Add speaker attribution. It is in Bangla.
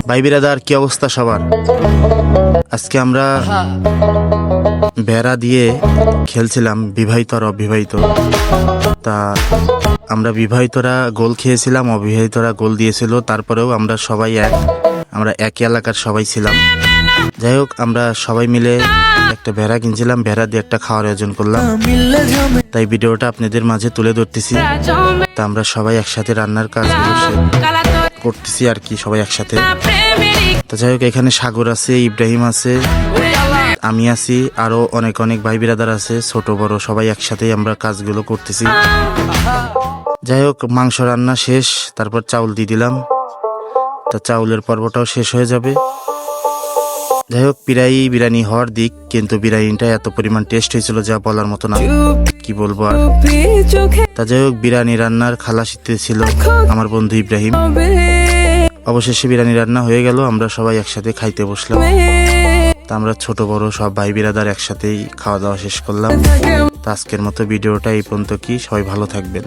Speaker 1: ভাই বিরাদার, কি অবস্থা সবার? আজকে আমরা বেড়া দিয়ে খেলছিলাম বিবাহিত আর অবিবাহিত। তা আমরা বিবাহিতরা গোল খেয়েছিলাম, অবিবাহিতরা গোল দিয়েছিল। তারপরেও আমরা সবাই আমরা একই এলাকার সবাই ছিলাম। যাই হোক, আমরা সবাই মিলে একটা ভেড়া কিনছিলাম, ভেড়া দিয়ে একটা খাওয়ার আয়োজন করলাম। তাই ভিডিওটা আপনাদের মাঝে তুলে ধরতেছি। তা আমরা সবাই একসাথে রান্নার কাজগুলো করতেছি আর কি, সবাই একসাথে। তো যাই হোক, এখানে সাগর আছে, ইব্রাহিম আছে, আমি আছি, আরো অনেক অনেক ভাই বিরাদার আছে, ছোট বড় সবাই একসাথেই আমরা কাজগুলো করতেছি। যাই হোক, মাংস রান্না শেষ, তারপর চাউল দিয়ে দিলাম। তা চাউলের পর্বটাও শেষ হয়ে যাবে। যাই হোক, বিরিয়ানি হওয়ার দিক, কিন্তু বিরিয়ানিটা এত পরিমাণ টেস্ট হয়েছিল যা বলার মতো না, কি বলবো আর। তা যাই হোক, বিরিয়ানি রান্নার খালাসিতে ছিল আমার বন্ধু ইব্রাহিম। অবশেষে বিরিয়ানি রান্না হয়ে গেল, আমরা সবাই একসাথে খাইতে বসলাম। তা আমরা ছোট বড় সব ভাই বিরাদার একসাথেই খাওয়া দাওয়া শেষ করলাম। তা আজকের মতো ভিডিওটা এই পর্যন্ত, কি সবাই ভালো থাকবেন।